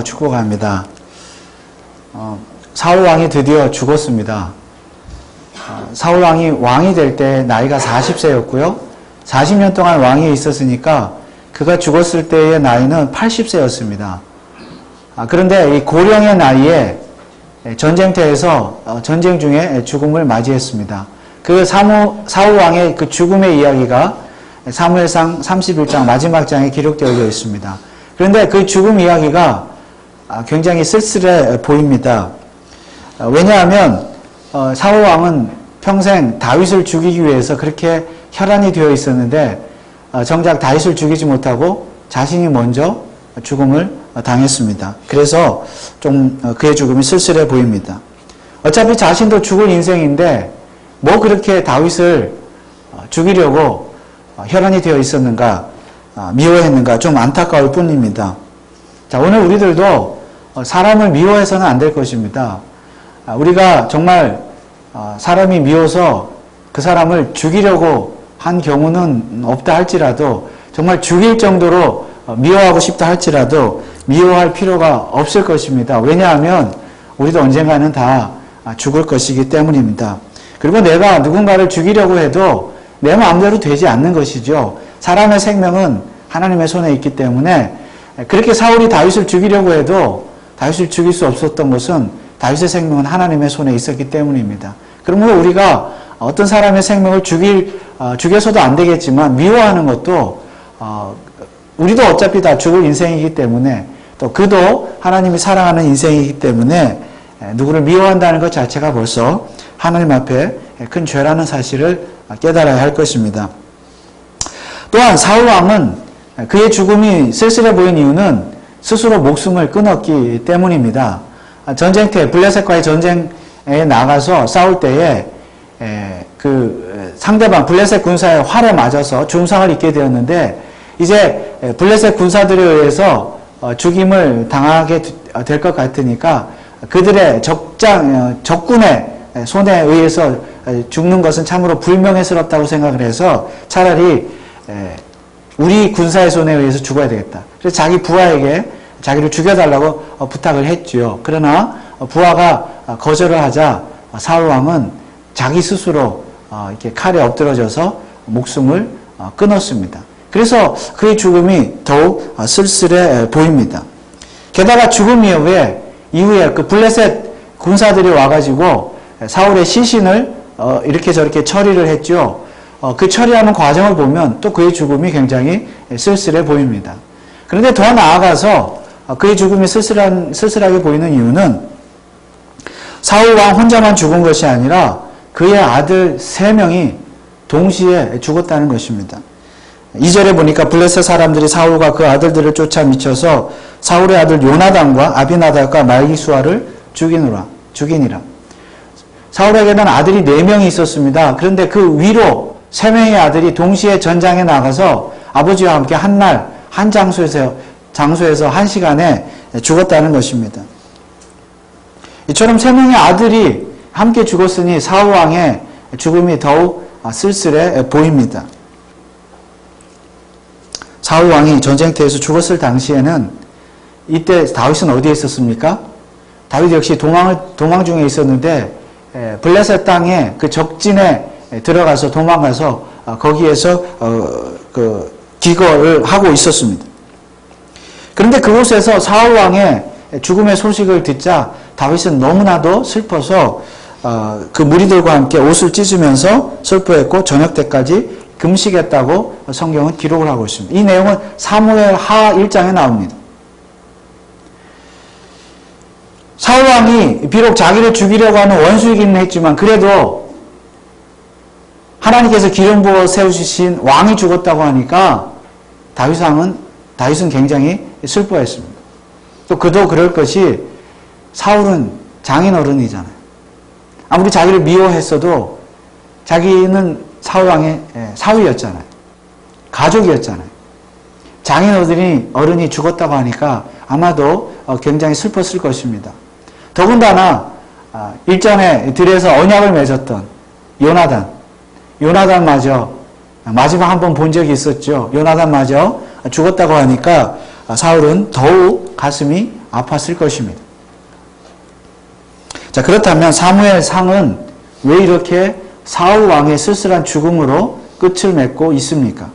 축복합니다. 사울 왕이 드디어 죽었습니다. 사울 왕이 왕이 될 때 나이가 40세였고요. 40년 동안 왕위에 있었으니까 그가 죽었을 때의 나이는 80세였습니다. 그런데 이 고령의 나이에 전쟁터에서 전쟁 중에 죽음을 맞이했습니다. 그 사울 왕의 그 죽음의 이야기가 사무엘상 31장 마지막 장에 기록되어 있습니다. 그런데 그 죽음 이야기가 굉장히 쓸쓸해 보입니다. 왜냐하면 사울 왕은 평생 다윗을 죽이기 위해서 그렇게 혈안이 되어 있었는데 정작 다윗을 죽이지 못하고 자신이 먼저 죽음을 당했습니다. 그래서 좀 그의 죽음이 쓸쓸해 보입니다. 어차피 자신도 죽을 인생인데 뭐 그렇게 다윗을 죽이려고 혈안이 되어 있었는가, 미워했는가, 좀 안타까울 뿐입니다. 자, 오늘 우리들도 사람을 미워해서는 안 될 것입니다. 우리가 정말 사람이 미워서 그 사람을 죽이려고 한 경우는 없다 할지라도, 정말 죽일 정도로 미워하고 싶다 할지라도 미워할 필요가 없을 것입니다. 왜냐하면 우리도 언젠가는 다 죽을 것이기 때문입니다. 그리고 내가 누군가를 죽이려고 해도 내 마음대로 되지 않는 것이죠. 사람의 생명은 하나님의 손에 있기 때문에 그렇게 사울이 다윗을 죽이려고 해도 다윗을 죽일 수 없었던 것은 다윗의 생명은 하나님의 손에 있었기 때문입니다. 그러므로 우리가 어떤 사람의 생명을 죽여서도 안 되겠지만 미워하는 것도 우리도 어차피 다 죽을 인생이기 때문에 또 그도 하나님이 사랑하는 인생이기 때문에 누구를 미워한다는 것 자체가 벌써 하나님 앞에 큰 죄라는 사실을 깨달아야 할 것입니다. 또한 사울 왕은 그의 죽음이 쓸쓸해 보인 이유는 스스로 목숨을 끊었기 때문입니다. 전쟁터에 블레셋과의 전쟁에 나가서 싸울 때에 그 상대방 블레셋 군사의 활에 맞아서 중상을 입게 되었는데 이제 블레셋 군사들에 의해서 죽임을 당하게 될 것 같으니까 그들의 적군의 손에 의해서 죽는 것은 참으로 불명예스럽다고 생각을 해서 차라리 우리 군사의 손에 의해서 죽어야 되겠다. 그래서 자기 부하에게 자기를 죽여달라고 부탁을 했지요. 그러나 부하가 거절을 하자 사울 왕은 자기 스스로 이렇게 칼에 엎드러져서 목숨을 끊었습니다. 그래서 그의 죽음이 더욱 쓸쓸해 보입니다. 게다가 죽음 이후에 그 블레셋 군사들이 와가지고 사울의 시신을 이렇게 저렇게 처리를 했죠. 그 처리하는 과정을 보면 또 그의 죽음이 굉장히 쓸쓸해 보입니다. 그런데 더 나아가서 그의 죽음이 쓸쓸하게 보이는 이유는 사울 왕 혼자만 죽은 것이 아니라 그의 아들 3명이 동시에 죽었다는 것입니다. 2절에 보니까 블레셋 사람들이 사울과 그 아들들을 쫓아 미쳐서 사울의 아들 요나단과 아비나답과 말기수아를 죽이니라. 사울에게는 아들이 4명이 있었습니다. 그런데 그 위로 3명의 아들이 동시에 전장에 나가서 아버지와 함께 한 날, 한 장소에서 한 시간에 죽었다는 것입니다. 이처럼 3명의 아들이 함께 죽었으니 사울 왕의 죽음이 더욱 쓸쓸해 보입니다. 사울 왕이 전쟁터에서 죽었을 당시에는 이때 다윗은 어디에 있었습니까? 다윗 역시 도망 중에 있었는데 블레셋 땅에 그 적진에 들어가서 도망가서 거기에서 기거를 하고 있었습니다. 그런데 그곳에서 사울 왕의 죽음의 소식을 듣자 다윗은 너무나도 슬퍼서 그 무리들과 함께 옷을 찢으면서 슬퍼했고 저녁 때까지 금식했다고 성경은 기록을 하고 있습니다. 이 내용은 사무엘 하 1장에 나옵니다. 사울 왕이 비록 자기를 죽이려고 하는 원수이기는 했지만 그래도 하나님께서 기름 부어 세우신 왕이 죽었다고 하니까 다윗은 굉장히 슬퍼했습니다. 또 그도 그럴 것이 사울은 장인어른이잖아요. 아무리 자기를 미워했어도 자기는 사울 왕의 사위였잖아요. 가족이었잖아요. 어른이 죽었다고 하니까 아마도 굉장히 슬펐을 것입니다. 더군다나 일전에 들에서 언약을 맺었던 요나단마저 마지막 한 번 본 적이 있었죠. 요나단마저 죽었다고 하니까 사울은 더욱 가슴이 아팠을 것입니다. 자, 그렇다면 사무엘상은 왜 이렇게 사울 왕의 쓸쓸한 죽음으로 끝을 맺고 있습니까?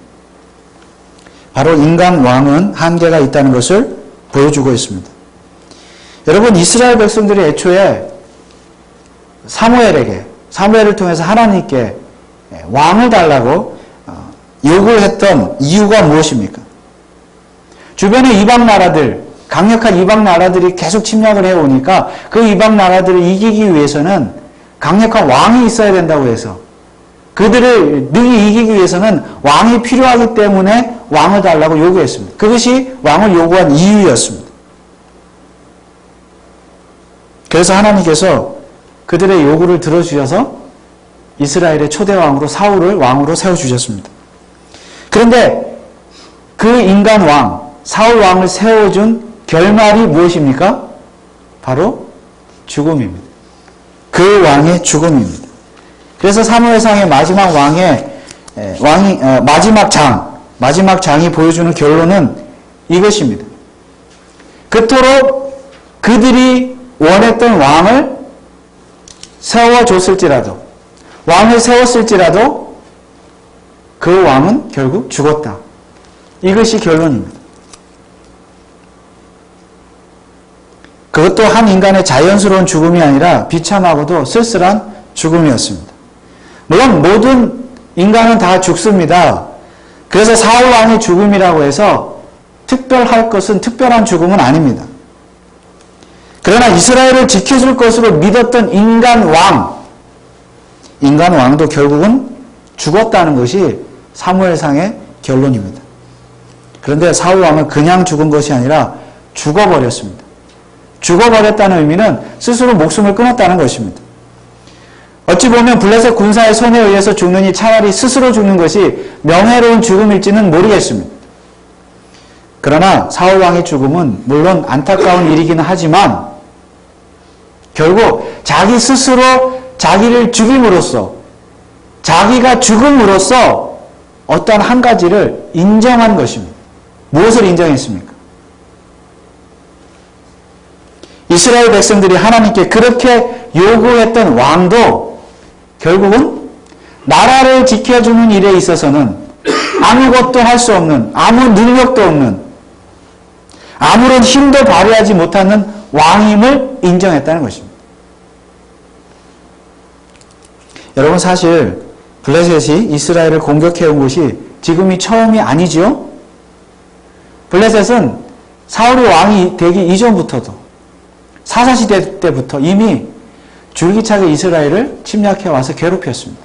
바로 인간 왕은 한계가 있다는 것을 보여주고 있습니다. 여러분, 이스라엘 백성들이 애초에 사무엘을 통해서 하나님께 왕을 달라고 요구했던 이유가 무엇입니까? 주변의 이방 나라들, 강력한 이방 나라들이 계속 침략을 해오니까 그 이방 나라들을 이기기 위해서는 강력한 왕이 있어야 된다고 해서 그들을 능히 이기기 위해서는 왕이 필요하기 때문에 왕을 달라고 요구했습니다. 그것이 왕을 요구한 이유였습니다. 그래서 하나님께서 그들의 요구를 들어주셔서 이스라엘의 초대왕으로 사울을 왕으로 세워주셨습니다. 그런데 그 인간 왕, 사울 왕을 세워준 결말이 무엇입니까? 바로 죽음입니다. 그 왕의 죽음입니다. 그래서 사무엘상의 마지막 마지막 장이 보여주는 결론은 이것입니다. 그토록 그들이 원했던 왕을 왕을 세웠을지라도 그 왕은 결국 죽었다. 이것이 결론입니다. 그것도 한 인간의 자연스러운 죽음이 아니라 비참하고도 쓸쓸한 죽음이었습니다. 물론 모든 인간은 다 죽습니다. 그래서 사울 왕의 죽음이라고 해서 특별한 죽음은 아닙니다. 그러나 이스라엘을 지켜줄 것으로 믿었던 인간 왕도 결국은 죽었다는 것이 사무엘상의 결론입니다. 그런데 사울 왕은 그냥 죽은 것이 아니라 죽어버렸습니다. 죽어버렸다는 의미는 스스로 목숨을 끊었다는 것입니다. 어찌 보면 블레셋 군사의 손에 의해서 죽느니 차라리 스스로 죽는 것이 명예로운 죽음일지는 모르겠습니다. 그러나 사울 왕의 죽음은 물론 안타까운 일이기는 하지만 결국 자기 스스로 자기를 죽임으로써 자기가 죽음으로써 어떤 한 가지를 인정한 것입니다. 무엇을 인정했습니까? 이스라엘 백성들이 하나님께 그렇게 요구했던 왕도 결국은 나라를 지켜주는 일에 있어서는 아무것도 할 수 없는, 아무 능력도 없는, 아무런 힘도 발휘하지 못하는 왕임을 인정했다는 것입니다. 여러분, 사실 블레셋이 이스라엘을 공격해온 것이 지금이 처음이 아니죠? 블레셋은 사울이 왕이 되기 이전부터도 사사시대 때부터 이미 줄기차게 이스라엘을 침략해와서 괴롭혔습니다.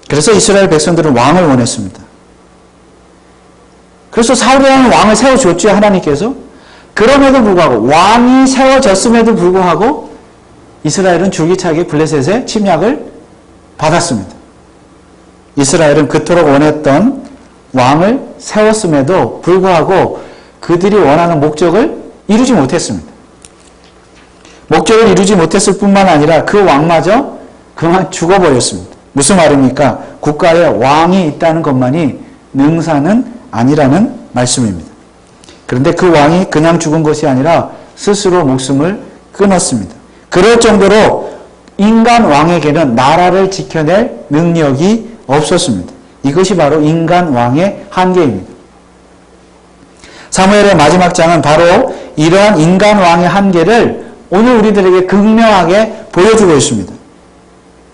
그래서 이스라엘 백성들은 왕을 원했습니다. 그래서 사울이라는 왕을 세워줬죠, 하나님께서. 그럼에도 불구하고 왕이 세워졌음에도 불구하고 이스라엘은 줄기차게 블레셋의 침략을 받았습니다. 이스라엘은 그토록 원했던 왕을 세웠음에도 불구하고 그들이 원하는 목적을 이루지 못했습니다. 목적을 이루지 못했을 뿐만 아니라 그 왕마저 그만 죽어버렸습니다. 무슨 말입니까? 국가에 왕이 있다는 것만이 능사는 아니라는 말씀입니다. 그런데 그 왕이 그냥 죽은 것이 아니라 스스로 목숨을 끊었습니다. 그럴 정도로 인간 왕에게는 나라를 지켜낼 능력이 없었습니다. 이것이 바로 인간 왕의 한계입니다. 사무엘의 마지막 장은 바로 이러한 인간 왕의 한계를 오늘 우리들에게 극명하게 보여주고 있습니다.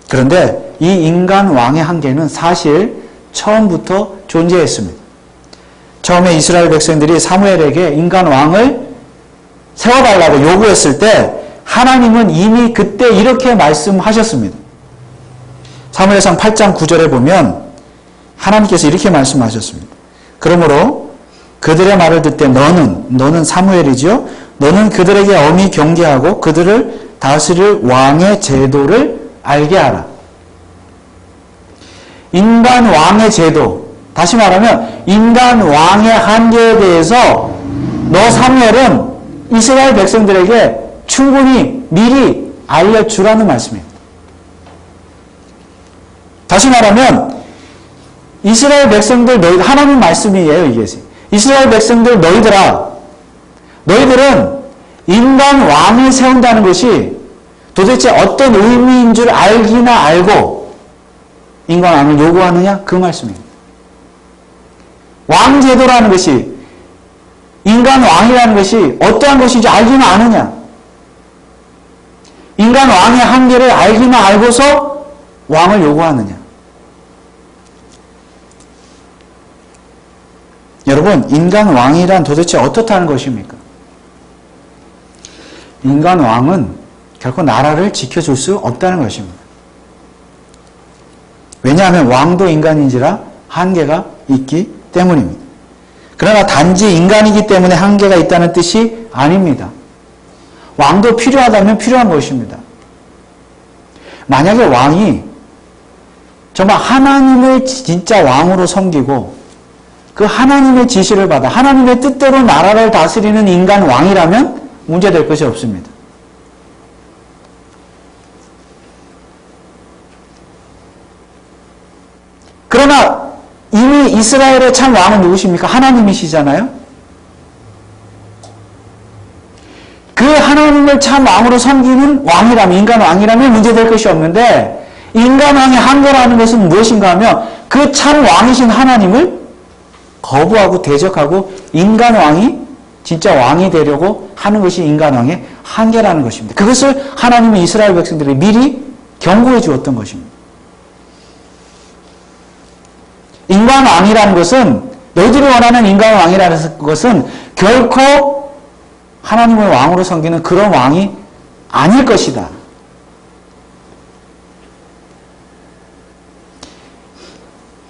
그런데 이 인간 왕의 한계는 사실 처음부터 존재했습니다. 처음에 이스라엘 백성들이 사무엘에게 인간 왕을 세워달라고 요구했을 때 하나님은 이미 그때 이렇게 말씀하셨습니다. 사무엘상 8장 9절에 보면 하나님께서 이렇게 말씀하셨습니다. 그러므로 그들의 말을 듣되 너는 사무엘이지요. 너는 그들에게 엄히 경계하고 그들을 다스릴 왕의 제도를 알게 하라. 인간 왕의 제도, 다시 말하면 인간 왕의 한계에 대해서 너 사무엘은 이스라엘 백성들에게 충분히 미리 알려주라는 말씀입니다. 다시 말하면 이스라엘 백성들, 하나님 말씀이에요, 이게. 이스라엘 백성들 너희들은 인간 왕을 세운다는 것이 도대체 어떤 의미인 줄 알기나 알고 인간 왕을 요구하느냐? 그 말씀입니다. 왕제도라는 것이, 인간 왕이라는 것이 어떠한 것인지 알기나 아느냐? 인간 왕의 한계를 알기나 알고서 왕을 요구하느냐? 여러분, 인간 왕이란 도대체 어떻다는 것입니까? 인간 왕은 결코 나라를 지켜줄 수 없다는 것입니다. 왜냐하면 왕도 인간인지라 한계가 있기 때문입니다. 그러나 단지 인간이기 때문에 한계가 있다는 뜻이 아닙니다. 왕도 필요하다면 필요한 것입니다. 만약에 왕이 정말 하나님을 진짜 왕으로 섬기고 그 하나님의 지시를 받아 하나님의 뜻대로 나라를 다스리는 인간 왕이라면 문제될 것이 없습니다. 그러나 이미 이스라엘의 참 왕은 누구십니까? 하나님이시잖아요. 그 하나님을 참 왕으로 섬기는 왕이라면, 인간 왕이라면 문제될 것이 없는데, 인간 왕의 한계라는 것은 무엇인가 하면 그 참 왕이신 하나님을 거부하고 대적하고 인간 왕이 진짜 왕이 되려고 하는 것이 인간 왕의 한계라는 것입니다. 그것을 하나님은 이스라엘 백성들이 미리 경고해 주었던 것입니다. 인간 왕이라는 것은, 너희들이 원하는 인간 왕이라는 것은 결코 하나님을 왕으로 섬기는 그런 왕이 아닐 것이다.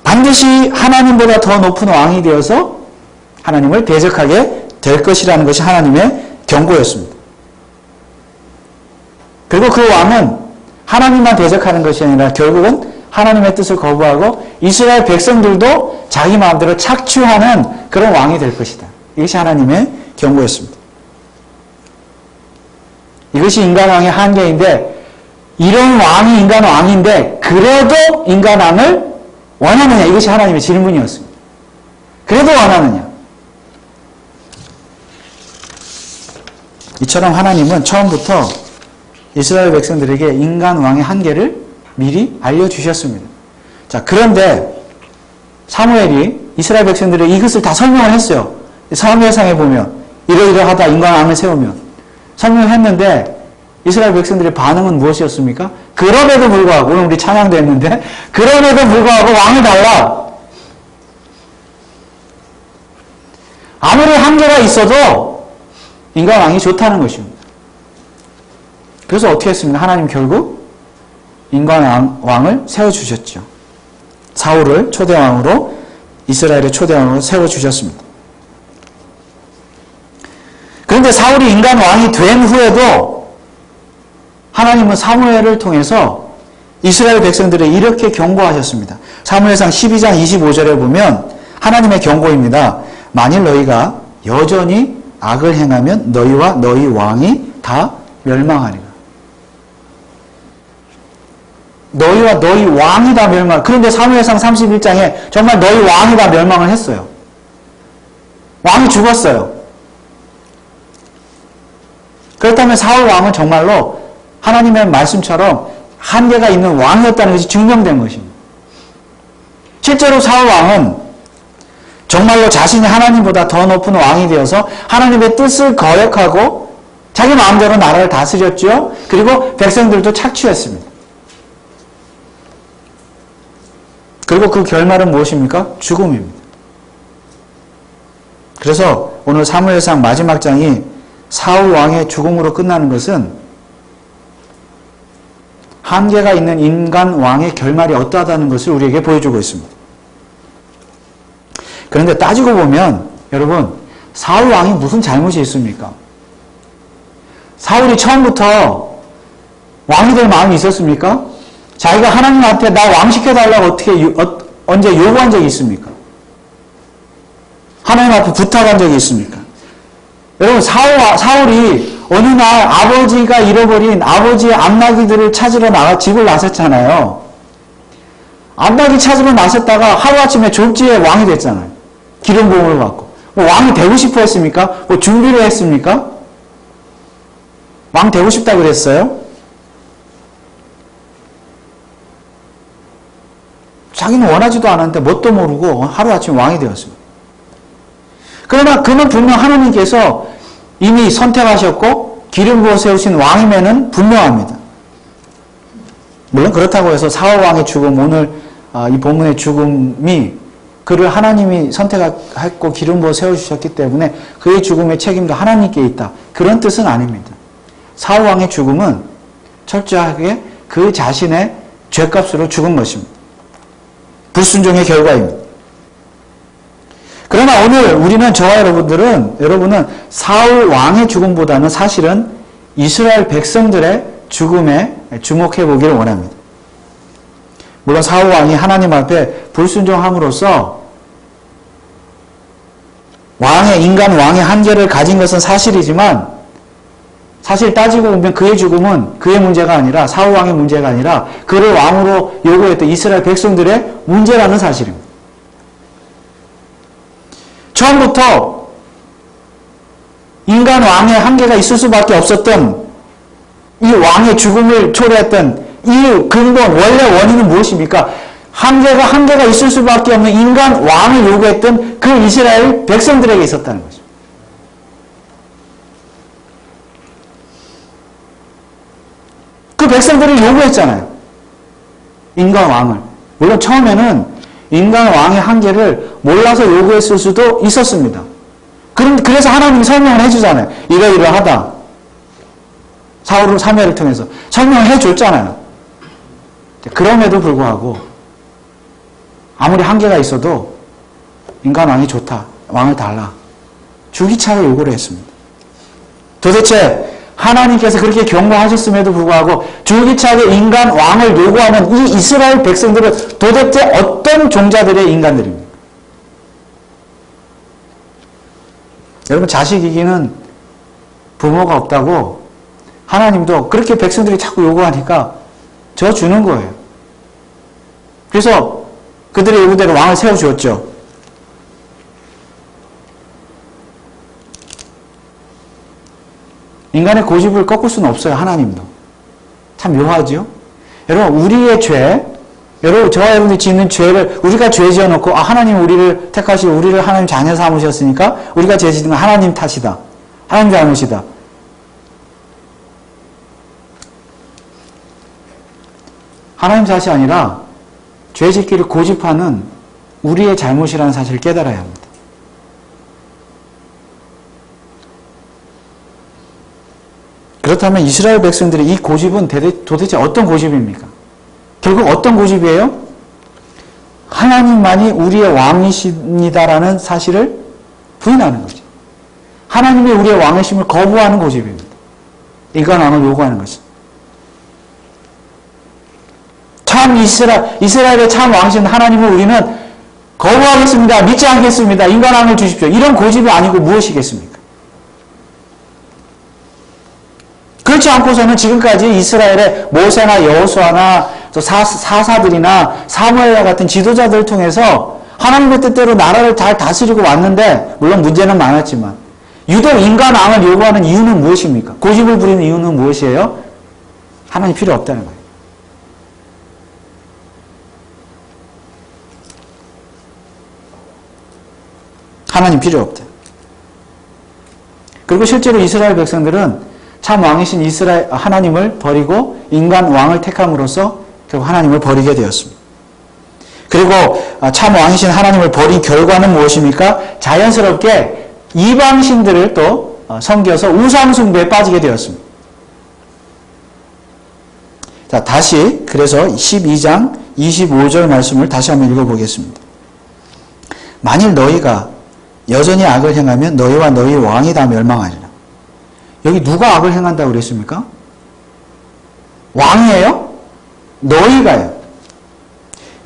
반드시 하나님보다 더 높은 왕이 되어서 하나님을 대적하게 될 것이라는 것이 하나님의 경고였습니다. 그리고 그 왕은 하나님만 대적하는 것이 아니라 결국은 하나님의 뜻을 거부하고 이스라엘 백성들도 자기 마음대로 착취하는 그런 왕이 될 것이다. 이것이 하나님의 경고였습니다. 이것이 인간왕의 한계인데, 이런 왕이 인간왕인데 그래도 인간왕을 원하느냐? 이것이 하나님의 질문이었습니다. 그래도 원하느냐? 이처럼 하나님은 처음부터 이스라엘 백성들에게 인간왕의 한계를 미리 알려주셨습니다. 자, 그런데 사무엘이 이스라엘 백성들에게 이것을 다 설명을 했어요. 사무엘상에 보면 이러이러하다 인간왕을 세우면 설명을 했는데 이스라엘 백성들의 반응은 무엇이었습니까? 그럼에도 불구하고, 오늘 우리 찬양도 했는데 그럼에도 불구하고 왕을 달라. 아무리 한계가 있어도 인간왕이 좋다는 것입니다. 그래서 어떻게 했습니까? 하나님 결국 인간왕을 세워주셨죠. 사울을 초대왕으로, 이스라엘의 초대왕으로 세워주셨습니다. 그런데 사울이 인간왕이 된 후에도 하나님은 사무엘을 통해서 이스라엘 백성들을 이렇게 경고하셨습니다. 사무엘상 12장 25절에 보면 하나님의 경고입니다. 만일 너희가 여전히 악을 행하면 너희와 너희 왕이 다 멸망하리라. 너희와 너희 왕이 다 멸망. 그런데 사무엘상 31장에 정말 너희 왕이 다 멸망을 했어요. 왕이 죽었어요. 그렇다면 사울 왕은 정말로 하나님의 말씀처럼 한계가 있는 왕이었다는 것이 증명된 것입니다. 실제로 사울 왕은 정말로 자신이 하나님보다 더 높은 왕이 되어서 하나님의 뜻을 거역하고 자기 마음대로 나라를 다스렸죠. 그리고 백성들도 착취했습니다. 그리고 그 결말은 무엇입니까? 죽음입니다. 그래서 오늘 사무엘상 마지막 장이 사울 왕의 죽음으로 끝나는 것은 한계가 있는 인간 왕의 결말이 어떠하다는 것을 우리에게 보여주고 있습니다. 그런데 따지고 보면 여러분, 사울 왕이 무슨 잘못이 있습니까? 사울이 처음부터 왕이 될 마음이 있었습니까? 자기가 하나님한테 나 왕 시켜달라고 언제 요구한 적이 있습니까? 하나님 앞에 부탁한 적이 있습니까? 여러분, 사울이 어느 날 아버지가 잃어버린 아버지의 암나귀들을 찾으러 집을 나섰잖아요. 암나귀 찾으러 나섰다가 하루아침에 졸지에 왕이 됐잖아요. 기름 부음을 받고. 뭐 왕이 되고 싶어 했습니까? 뭐 준비를 했습니까? 왕 되고 싶다 그랬어요? 자기는 원하지도 않았는데 뭣도 모르고 하루아침에 왕이 되었습니다. 그러나 그는 분명 하나님께서 이미 선택하셨고 기름 부어 세우신 왕임에는 분명합니다. 물론 그렇다고 해서 사울 왕의 죽음, 오늘 이 본문의 죽음이 그를 하나님이 선택했고 기름 부어 세워주셨기 때문에 그의 죽음의 책임도 하나님께 있다. 그런 뜻은 아닙니다. 사울 왕의 죽음은 철저하게 그 자신의 죄값으로 죽은 것입니다. 불순종의 결과입니다. 그러나 오늘 우리는 저와 여러분은 사울 왕의 죽음보다는 사실은 이스라엘 백성들의 죽음에 주목해 보기를 원합니다. 물론 사울 왕이 하나님 앞에 불순종함으로써 인간 왕의 한계를 가진 것은 사실이지만 사실 따지고 보면 그의 죽음은 그의 문제가 아니라 사울 왕의 문제가 아니라 그를 왕으로 요구했던 이스라엘 백성들의 문제라는 사실입니다. 처음부터 인간 왕의 한계가 있을 수밖에 없었던 이 왕의 죽음을 초래했던 이 근본, 원래 원인은 무엇입니까? 한계가 있을 수밖에 없는 인간 왕을 요구했던 그 이스라엘 백성들에게 있었다는 거죠. 그 백성들이 요구했잖아요. 인간 왕을. 물론 처음에는 인간 왕의 한계를 몰라서 요구했을 수도 있었습니다. 그래서 하나님이 설명을 해주잖아요. 이러이러하다. 사무엘을 통해서 설명을 해줬잖아요. 그럼에도 불구하고 아무리 한계가 있어도 인간 왕이 좋다. 왕을 달라. 주기차게 요구를 했습니다. 도대체 하나님께서 그렇게 경고하셨음에도 불구하고 주기차게 인간 왕을 요구하는 이 이스라엘 백성들은 도대체 어떤 종자들의 인간들입니까? 여러분, 자식 이기는 부모가 없다고 하나님도 그렇게 백성들이 자꾸 요구하니까 저 주는 거예요. 그래서 그들의 요구대로 왕을 세워주었죠. 인간의 고집을 꺾을 수는 없어요. 하나님도. 참 묘하죠? 여러분, 우리의 죄, 저와 여러분들이 짓는 죄를 우리가 죄 지어놓고 하나님 우리를 택하시고 우리를 하나님 자녀 삼으셨으니까 우리가 죄 짓는 건 하나님 탓이다. 하나님 잘못이다. 하나님 탓이 아니라 죄 짓기를 고집하는 우리의 잘못이라는 사실을 깨달아야 합니다. 그렇다면 이스라엘 백성들의 이 고집은 도대체 어떤 고집입니까? 결국 어떤 고집이에요? 하나님만이 우리의 왕이십니다라는 사실을 부인하는 거죠. 하나님이 우리의 왕이심을 거부하는 고집입니다. 인간 왕을 요구하는 것입니다. 참 이스라엘의 참 왕이신 하나님을 우리는 거부하겠습니다. 믿지 않겠습니다. 인간 왕을 주십시오. 이런 고집이 아니고 무엇이겠습니까? 그렇지 않고서는 지금까지 이스라엘의 모세나 여호수아나 또 사사들이나 사무엘과 같은 지도자들을 통해서 하나님의 뜻대로 나라를 잘 다스리고 왔는데 물론 문제는 많았지만 유독 인간 왕을 요구하는 이유는 무엇입니까? 고집을 부리는 이유는 무엇이에요? 하나님 필요 없다는 거예요. 하나님 필요 없다. 그리고 실제로 이스라엘 백성들은 참 왕이신 하나님을 버리고 인간 왕을 택함으로써 결국 하나님을 버리게 되었습니다. 그리고 참 왕이신 하나님을 버린 결과는 무엇입니까? 자연스럽게 이방신들을 또 섬겨서 우상숭배에 빠지게 되었습니다. 자, 다시 그래서 12장 25절 말씀을 다시 한번 읽어보겠습니다. 만일 너희가 여전히 악을 행하면 너희와 너희 왕이 다 멸망하리라. 여기 누가 악을 행한다고 그랬습니까? 왕이에요? 너희가요.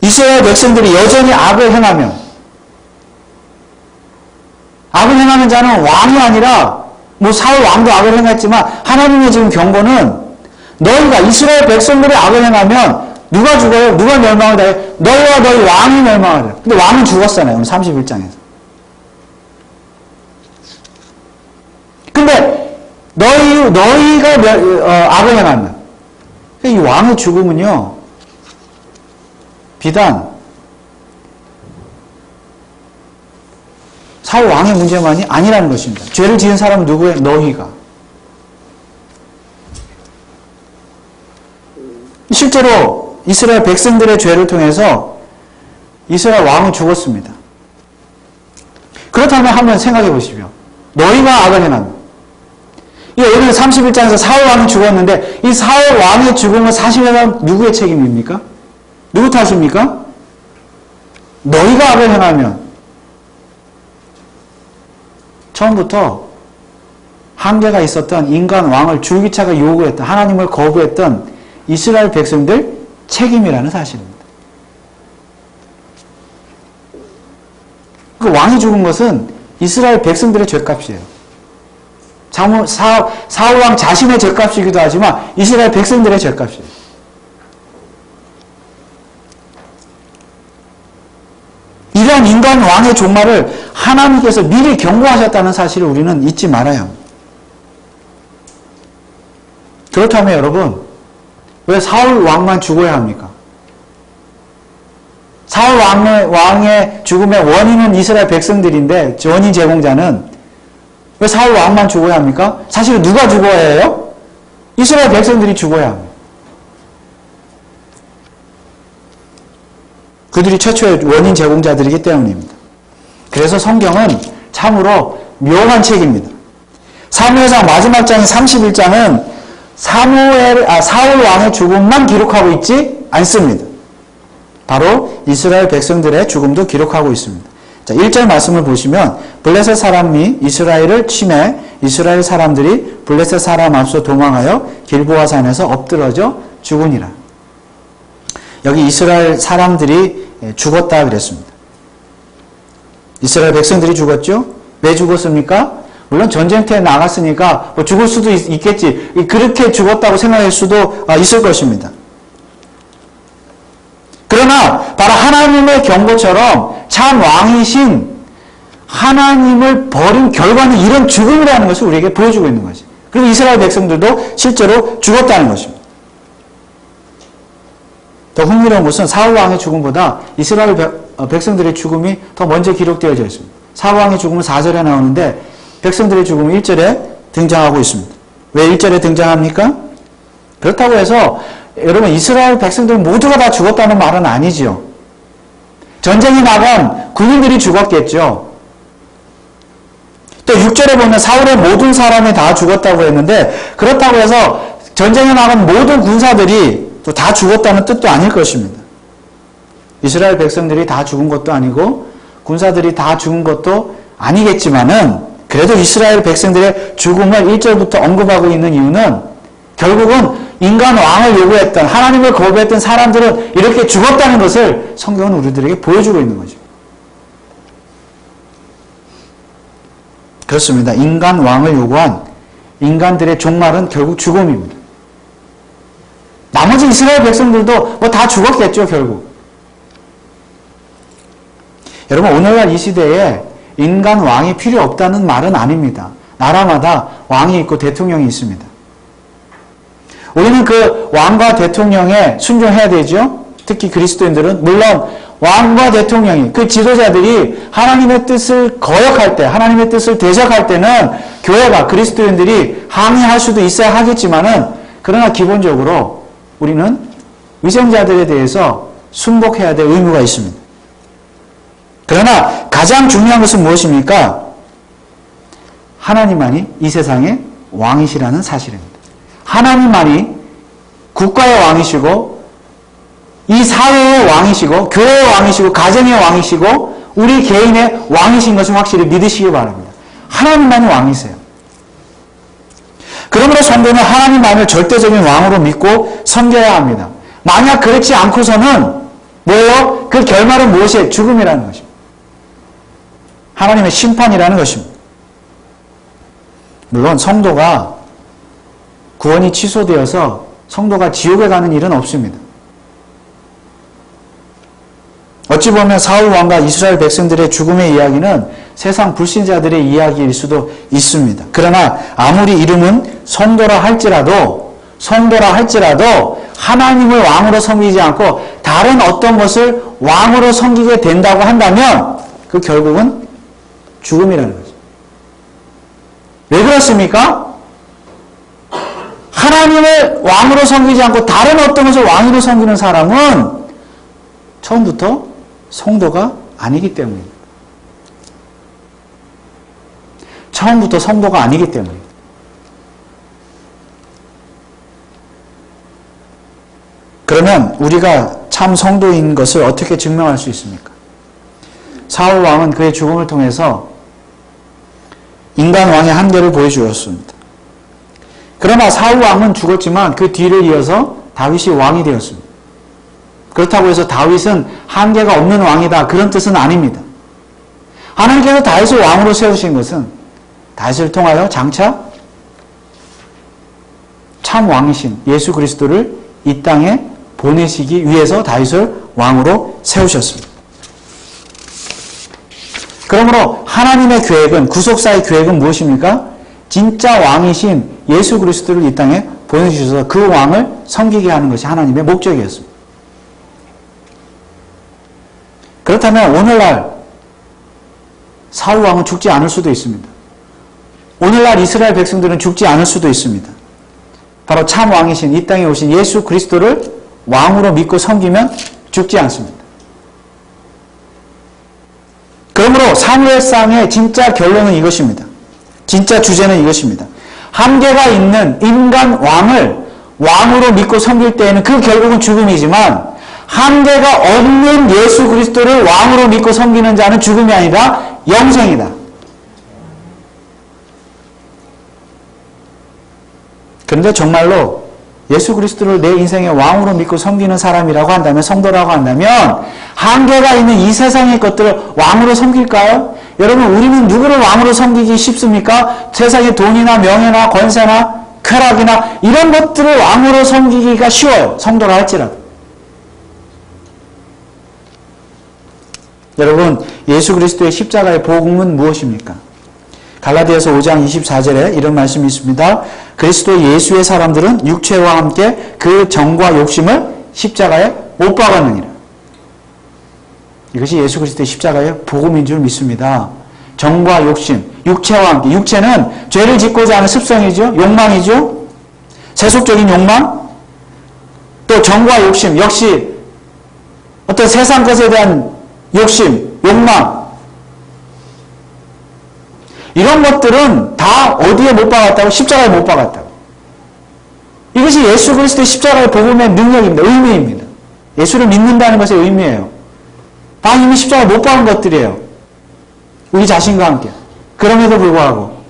이스라엘 백성들이 여전히 악을 행하면 자는 왕이 아니라 사울 왕도 악을 행했지만 하나님의 지금 경고는 너희가 이스라엘 백성들이 악을 행하면 누가 죽어요? 누가 멸망을 당해요? 너희와 너희 왕이 멸망을 해요. 근데 왕은 죽었잖아요. 오늘 31장에서. 너희가 악을 행하면. 이 왕의 죽음은요, 비단 사울 왕의 문제만이 아니라는 것입니다. 죄를 지은 사람은 누구예요? 너희가. 실제로 이스라엘 백성들의 죄를 통해서 이스라엘 왕은 죽었습니다. 그렇다면 한번 생각해 보십시오. 너희가 악을 행하면. 여기는 31장에서 사울 왕이 죽었는데 이 사울 왕의 죽음은 사실은 누구의 책임입니까? 누구 탓입니까? 너희가 악을 행하면. 처음부터 한계가 있었던 인간 왕을 줄기차게 요구했던, 하나님을 거부했던 이스라엘 백성들 책임이라는 사실입니다. 그 왕이 죽은 것은 이스라엘 백성들의 죄값이에요. 사울 왕 자신의 죄값이기도 하지만 이스라엘 백성들의 죄값이에요. 이러한 인간 왕의 종말을 하나님께서 미리 경고하셨다는 사실을 우리는 잊지 말아야 합니다. 그렇다면 여러분, 왜 사울 왕만 죽어야 합니까? 사울 왕의 죽음의 원인은 이스라엘 백성들인데 원인 제공자는 왜 사울 왕만 죽어야 합니까? 사실 누가 죽어야 해요? 이스라엘 백성들이 죽어야 합니다. 그들이 최초의 원인 제공자들이기 때문입니다. 그래서 성경은 참으로 묘한 책입니다. 사무엘상 마지막 장인 31장은 사울 왕의 죽음만 기록하고 있지 않습니다. 바로 이스라엘 백성들의 죽음도 기록하고 있습니다. 자, 1절 말씀을 보시면 블레셋 사람이 이스라엘을 침해 이스라엘 사람들이 블레셋 사람 앞서 도망하여 길보아 산에서 엎드러져 죽으니라. 여기 이스라엘 사람들이 죽었다 그랬습니다. 이스라엘 백성들이 죽었죠? 왜 죽었습니까? 물론 전쟁터에 나갔으니까 뭐 죽을 수도 있겠지. 그렇게 죽었다고 생각할 수도 있을 것입니다. 그러나 바로 하나님의 경고처럼 참 왕이신 하나님을 버린 결과는 이런 죽음이라는 것을 우리에게 보여주고 있는 것이죠. 그리고 이스라엘 백성들도 실제로 죽었다는 것입니다. 더 흥미로운 것은 사울 왕의 죽음보다 이스라엘 백성들의 죽음이 더 먼저 기록되어져 있습니다. 사울 왕의 죽음은 4절에 나오는데 백성들의 죽음은 1절에 등장하고 있습니다. 왜 1절에 등장합니까? 그렇다고 해서 여러분 이스라엘 백성들 모두가 다 죽었다는 말은 아니지요. 전쟁에 나간 군인들이 죽었겠죠. 또 6절에 보면 사울의 모든 사람이 다 죽었다고 했는데 그렇다고 해서 전쟁에 나간 모든 군사들이 또 다 죽었다는 뜻도 아닐 것입니다. 이스라엘 백성들이 다 죽은 것도 아니고 군사들이 다 죽은 것도 아니겠지만은 그래도 이스라엘 백성들의 죽음을 1절부터 언급하고 있는 이유는 결국은 인간 왕을 요구했던 하나님을 거부했던 사람들은 이렇게 죽었다는 것을 성경은 우리들에게 보여주고 있는 거죠. 그렇습니다. 인간 왕을 요구한 인간들의 종말은 결국 죽음입니다. 나머지 이스라엘 백성들도 뭐 다 죽었겠죠, 결국. 여러분, 오늘날 이 시대에 인간 왕이 필요 없다는 말은 아닙니다. 나라마다 왕이 있고 대통령이 있습니다. 우리는 그 왕과 대통령에 순종해야 되죠. 특히 그리스도인들은 물론 왕과 대통령이 그 지도자들이 하나님의 뜻을 거역할 때, 하나님의 뜻을 대적할 때는 교회가 그리스도인들이 항의할 수도 있어야 하겠지만은 그러나 기본적으로 우리는 위생자들에 대해서 순복해야 될 의무가 있습니다. 그러나 가장 중요한 것은 무엇입니까? 하나님만이 이 세상의 왕이시라는 사실입니다. 하나님만이 국가의 왕이시고 이 사회의 왕이시고 교회의 왕이시고 가정의 왕이시고 우리 개인의 왕이신 것을 확실히 믿으시기 바랍니다. 하나님만이 왕이세요. 그러므로 성도는 하나님만을 절대적인 왕으로 믿고 섬겨야 합니다. 만약 그렇지 않고서는 뭐예요? 그 결말은 무엇이에요? 죽음이라는 것입니다. 하나님의 심판이라는 것입니다. 물론 성도가 구원이 취소되어서 성도가 지옥에 가는 일은 없습니다. 어찌 보면 사울 왕과 이스라엘 백성들의 죽음의 이야기는 세상 불신자들의 이야기일 수도 있습니다. 그러나 아무리 이름은 성도라 할지라도 하나님을 왕으로 섬기지 않고 다른 어떤 것을 왕으로 섬기게 된다고 한다면 그 결국은 죽음이라는 거죠. 왜 그렇습니까? 하나님을 왕으로 섬기지 않고 다른 어떤 것을 왕으로 섬기는 사람은 처음부터 성도가 아니기 때문입니다. 처음부터 성도가 아니기 때문입니다. 그러면 우리가 참 성도인 것을 어떻게 증명할 수 있습니까? 사울 왕은 그의 죽음을 통해서 인간 왕의 한계를 보여주었습니다. 그러나 사울 왕은 죽었지만 그 뒤를 이어서 다윗이 왕이 되었습니다. 그렇다고 해서 다윗은 한계가 없는 왕이다, 그런 뜻은 아닙니다. 하나님께서 다윗을 왕으로 세우신 것은 다윗을 통하여 장차 참 왕이신 예수 그리스도를 이 땅에 보내시기 위해서 다윗을 왕으로 세우셨습니다. 그러므로 하나님의 계획은, 구속사의 계획은 무엇입니까? 진짜 왕이신 예수 그리스도를 이 땅에 보내주셔서 그 왕을 섬기게 하는 것이 하나님의 목적이었습니다. 그렇다면 오늘날 사울 왕은 죽지 않을 수도 있습니다. 오늘날 이스라엘 백성들은 죽지 않을 수도 있습니다. 바로 참 왕이신 이 땅에 오신 예수 그리스도를 왕으로 믿고 섬기면 죽지 않습니다. 그러므로 사무엘상의 진짜 결론은 이것입니다. 진짜 주제는 이것입니다. 한계가 있는 인간 왕을 왕으로 믿고 섬길 때에는 그 결국은 죽음이지만, 한계가 없는 예수 그리스도를 왕으로 믿고 섬기는 자는 죽음이 아니라 영생이다. 그런데 정말로 예수 그리스도를 내 인생의 왕으로 믿고 섬기는 사람이라고 한다면, 성도라고 한다면 한계가 있는 이 세상의 것들을 왕으로 섬길까요? 여러분, 우리는 누구를 왕으로 섬기기 쉽습니까? 세상의 돈이나 명예나 권세나 쾌락이나 이런 것들을 왕으로 섬기기가 쉬워요. 성도라 할지라도. 여러분, 예수 그리스도의 십자가의 복음은 무엇입니까? 갈라디아서 5장 24절에 이런 말씀이 있습니다. 그리스도 예수의 사람들은 육체와 함께 그 정과 욕심을 십자가에 못 박았느니라. 이것이 예수 그리스도의 십자가의 복음인 줄 믿습니다. 정과 욕심, 육체와 함께. 육체는 죄를 짓고자 하는 습성이죠. 욕망이죠. 세속적인 욕망. 또 정과 욕심, 역시 어떤 세상 것에 대한 욕심, 욕망. 이런 것들은 다 어디에 못 박았다고? 십자가에 못 박았다고. 이것이 예수 그리스도의 십자가의 복음의 능력입니다. 의미입니다. 예수를 믿는다는 것의 의미예요. 다 이미 십자가에 못 박은 것들이에요. 우리 자신과 함께. 그럼에도 불구하고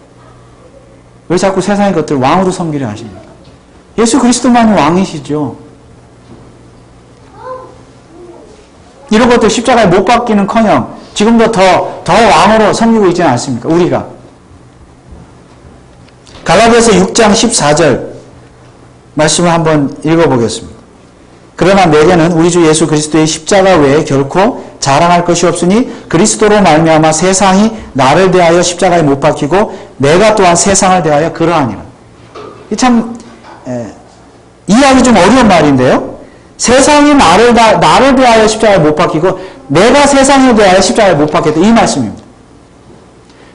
왜 자꾸 세상의 것들을 왕으로 섬기려 하십니까? 예수 그리스도만이 왕이시죠. 이런 것들 십자가에 못 박기는커녕 지금도 더 왕으로 섬기고 있지는 않습니까? 우리가. 갈라디아서 6장 14절 말씀을 한번 읽어보겠습니다. 그러나 내게는 우리 주 예수 그리스도의 십자가 외에 결코 자랑할 것이 없으니 그리스도로 말미암아 세상이 나를 대하여 십자가에 못 박히고 내가 또한 세상을 대하여 그러하니라. 참 이해하기 좀 어려운 말인데요. 세상이 나를 대하여 십자가에 못 박히고 내가 세상에 대하여 십자가에 못 박혔다, 이 말씀입니다.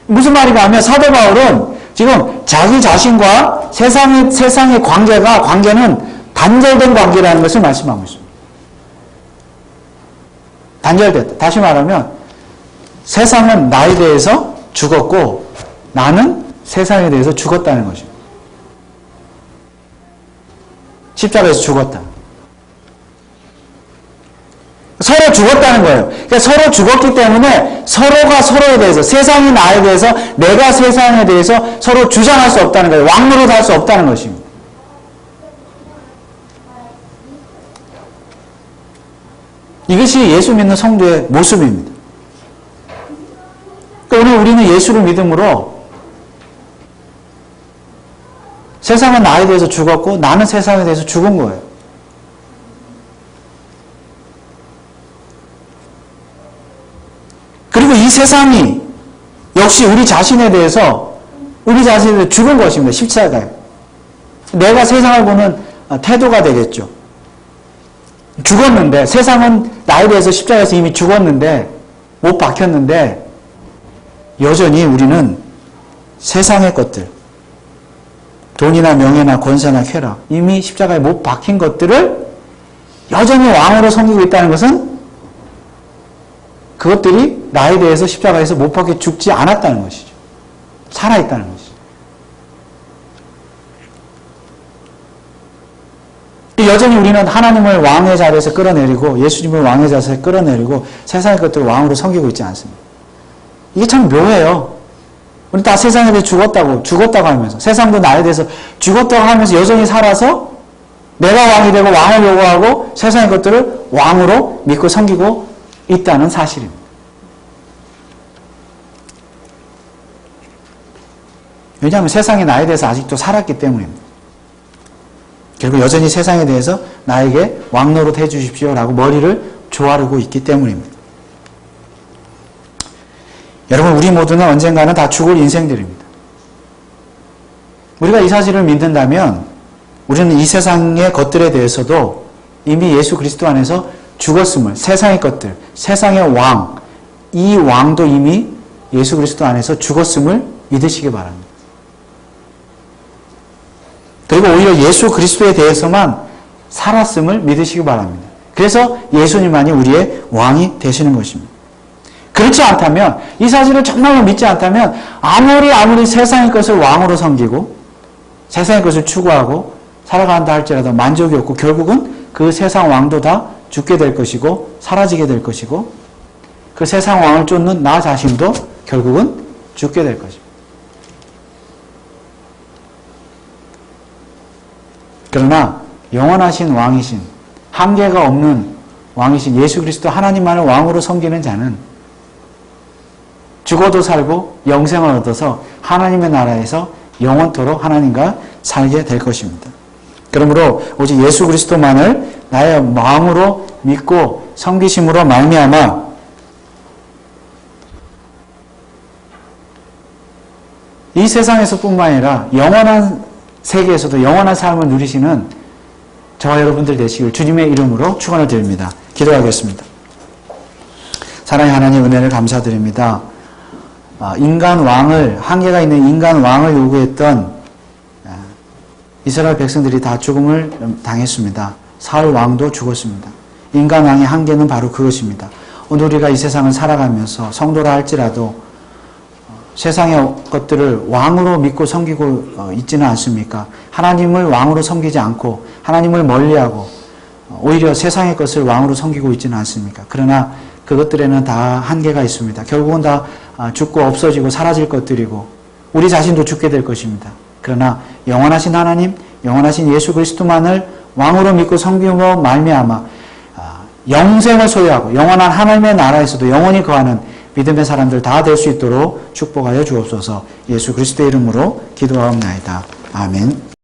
무슨 말인가 하면 사도 바울은 지금 자기 자신과 세상의 관계는 단절된 관계라는 것을 말씀하고 있습니다. 단절됐다. 다시 말하면 세상은 나에 대해서 죽었고 나는 세상에 대해서 죽었다는 것입니다. 십자가에서 죽었다. 서로 죽었다는 거예요. 그러니까 서로 죽었기 때문에 서로가 서로에 대해서, 세상이 나에 대해서, 내가 세상에 대해서 서로 주장할 수 없다는 거예요. 왕노릇 할 수 없다는 것입니다. 이것이 예수 믿는 성도의 모습입니다. 그러니까 오늘 우리는 예수를 믿음으로 세상은 나에 대해서 죽었고 나는 세상에 대해서 죽은 거예요. 이 세상이 역시 우리 자신에 대해서 죽은 것입니다. 십자가에. 내가 세상을 보는 태도가 되겠죠. 죽었는데, 세상은 나에 대해서 십자가에서 이미 죽었는데, 못 박혔는데, 여전히 우리는 세상의 것들, 돈이나 명예나 권세나 쾌락, 이미 십자가에 못 박힌 것들을 여전히 왕으로 섬기고 있다는 것은 그것들이 나에 대해서 십자가에서 못 박혀 죽지 않았다는 것이죠. 살아있다는 것이죠. 여전히 우리는 하나님을 왕의 자리에서 끌어내리고 예수님을 왕의 자리에서 끌어내리고 세상의 것들을 왕으로 섬기고 있지 않습니다. 이게 참 묘해요. 우리 다 세상에 대해 죽었다고 하면서 세상도 나에 대해서 죽었다고 하면서 여전히 살아서 내가 왕이 되고 왕을 요구하고 세상의 것들을 왕으로 믿고 섬기고 있다는 사실입니다. 왜냐하면 세상이 나에 대해서 아직도 살았기 때문입니다. 결국 여전히 세상에 대해서 나에게 왕노릇 해주십시오라고 머리를 조아르고 있기 때문입니다. 여러분, 우리 모두는 언젠가는 다 죽을 인생들입니다. 우리가 이 사실을 믿는다면 우리는 이 세상의 것들에 대해서도 이미 예수 그리스도 안에서 죽었음을, 세상의 것들, 세상의 왕, 이 왕도 이미 예수 그리스도 안에서 죽었음을 믿으시기 바랍니다. 그리고 오히려 예수 그리스도에 대해서만 살았음을 믿으시기 바랍니다. 그래서 예수님만이 우리의 왕이 되시는 것입니다. 그렇지 않다면, 이 사실을 정말로 믿지 않다면 아무리 세상의 것을 왕으로 섬기고 세상의 것을 추구하고 살아간다 할지라도 만족이 없고 결국은 그 세상 왕도 다 죽게 될 것이고 사라지게 될 것이고 그 세상 왕을 쫓는 나 자신도 결국은 죽게 될 것입니다. 그러나 영원하신 왕이신, 한계가 없는 왕이신 예수 그리스도 하나님만을 왕으로 섬기는 자는 죽어도 살고 영생을 얻어서 하나님의 나라에서 영원토록 하나님과 살게 될 것입니다. 그러므로 오직 예수 그리스도만을 나의 마음으로 믿고 섬기심으로 말미암아 이 세상에서뿐만 아니라 영원한 세계에서도 영원한 삶을 누리시는 저와 여러분들 되시길 주님의 이름으로 축원을 드립니다. 기도하겠습니다. 사랑의 하나님, 은혜를 감사드립니다. 인간 왕을, 한계가 있는 인간 왕을 요구했던 이스라엘 백성들이 다 죽음을 당했습니다. 사울 왕도 죽었습니다. 인간 왕의 한계는 바로 그것입니다. 오늘 우리가 이 세상을 살아가면서 성도라 할지라도 세상의 것들을 왕으로 믿고 섬기고 있지는 않습니까? 하나님을 왕으로 섬기지 않고 하나님을 멀리하고 오히려 세상의 것을 왕으로 섬기고 있지는 않습니까? 그러나 그것들에는 다 한계가 있습니다. 결국은 다 죽고 없어지고 사라질 것들이고 우리 자신도 죽게 될 것입니다. 그러나 영원하신 하나님, 영원하신 예수 그리스도만을 왕으로 믿고 섬김으로 말미암아 영생을 소유하고 영원한 하나님의 나라에서도 영원히 거하는 믿음의 사람들 다 될 수 있도록 축복하여 주옵소서. 예수 그리스도의 이름으로 기도하옵나이다. 아멘.